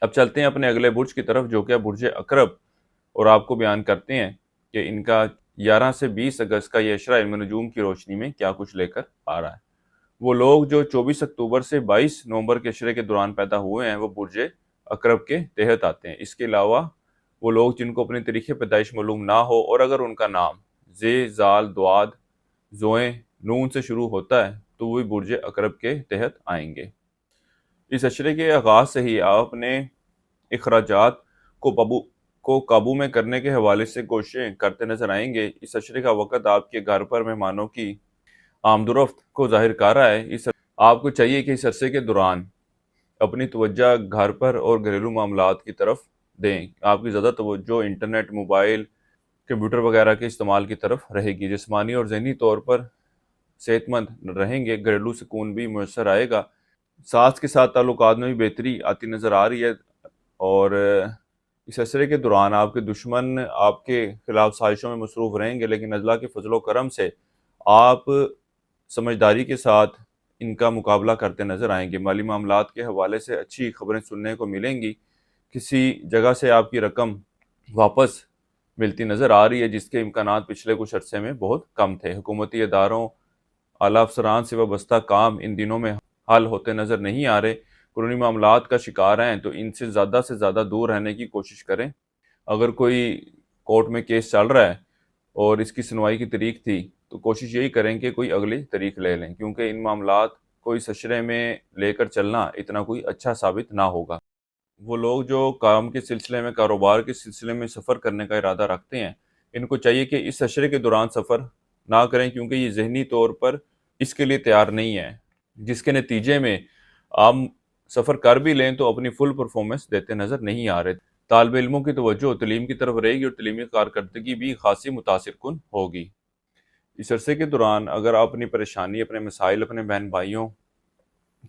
اب چلتے ہیں اپنے اگلے برج کی طرف، جو کہ برج عقرب، اور آپ کو بیان کرتے ہیں کہ ان کا 11 سے 20 اگست کا یہ اشرہ علم نجوم کی روشنی میں کیا کچھ لے کر آ رہا ہے۔ وہ لوگ جو 24 اکتوبر سے 22 نومبر کے اشرے کے دوران پیدا ہوئے ہیں وہ برج عقرب کے تحت آتے ہیں۔ اس کے علاوہ وہ لوگ جن کو اپنی تاریخ پیدائش معلوم نہ ہو اور اگر ان کا نام زے، زال، دواد، زوئیں، نون سے شروع ہوتا ہے تو وہ برج عقرب کے تحت آئیں گے۔ اس اشرے کے آغاز سے ہی آپ اپنے اخراجات کو قابو میں کرنے کے حوالے سے کوششیں کرتے نظر آئیں گے۔ اس اشرے کا وقت آپ کے گھر پر مہمانوں کی آمد و رفت کو ظاہر کر رہا ہے۔ آپ کو چاہیے کہ اس عرصے کے دوران اپنی توجہ گھر پر اور گھریلو معاملات کی طرف دیں۔ آپ کی زیادہ توجہ انٹرنیٹ، موبائل، کمپیوٹر وغیرہ کے استعمال کی طرف رہے گی۔ جسمانی اور ذہنی طور پر صحت مند رہیں گے، گھریلو سکون بھی میسر آئے گا۔ ساس کے ساتھ تعلقات میں بھی بہتری آتی نظر آ رہی ہے، اور اس عرصے کے دوران آپ کے دشمن آپ کے خلاف سازشوں میں مصروف رہیں گے، لیکن اللہ کے فضل و کرم سے آپ سمجھداری کے ساتھ ان کا مقابلہ کرتے نظر آئیں گے۔ مالی معاملات کے حوالے سے اچھی خبریں سننے کو ملیں گی۔ کسی جگہ سے آپ کی رقم واپس ملتی نظر آ رہی ہے، جس کے امکانات پچھلے کچھ عرصے میں بہت کم تھے۔ حکومتی اداروں، اعلیٰ افسران سے وابستہ کام ان دنوں میں حل ہوتے نظر نہیں آ رہے۔ قانونی معاملات کا شکار ہیں تو ان سے زیادہ دور رہنے کی کوشش کریں۔ اگر کوئی کورٹ میں کیس چل رہا ہے اور اس کی سنوائی کی تاریخ تھی تو کوشش یہی کریں کہ کوئی اگلی تاریخ لے لیں، کیونکہ ان معاملات کو اس اشرے میں لے کر چلنا اتنا کوئی اچھا ثابت نہ ہوگا۔ وہ لوگ جو کام کے سلسلے میں، کاروبار کے سلسلے میں سفر کرنے کا ارادہ رکھتے ہیں، ان کو چاہیے کہ اس اشرے کے دوران سفر نہ کریں، کیونکہ یہ ذہنی طور پر اس کے لیے تیار نہیں ہے، جس کے نتیجے میں آپ سفر کر بھی لیں تو اپنی فل پرفارمنس دیتے نظر نہیں آ رہے۔ طالب علموں کی توجہ تعلیم کی طرف رہے گی اور تعلیمی کارکردگی بھی خاصی متاثر کن ہوگی۔ اس عرصے کے دوران اگر آپ اپنی پریشانی، اپنے مسائل اپنے بہن بھائیوں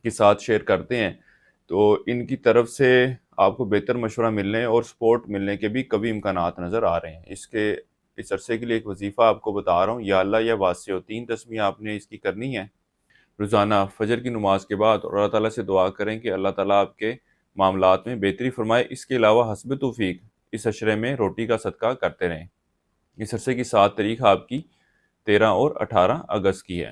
کے ساتھ شیئر کرتے ہیں تو ان کی طرف سے آپ کو بہتر مشورہ ملنے اور سپورٹ ملنے کے بھی کبھی امکانات نظر آ رہے ہیں۔ اس عرصے کے لیے ایک وظیفہ آپ کو بتا رہا ہوں، یا اللہ یا واسع، 3 تسمیہ آپ نے اس کی کرنی ہے روزانہ فجر کی نماز کے بعد، اور اللہ تعالیٰ سے دعا کریں کہ اللہ تعالیٰ آپ کے معاملات میں بہتری فرمائے۔ اس کے علاوہ حسب توفیق اس اشرے میں روٹی کا صدقہ کرتے رہیں۔ اس عرصے کی 7 تاریخ آپ کی 13 اور 18 اگست کی ہے۔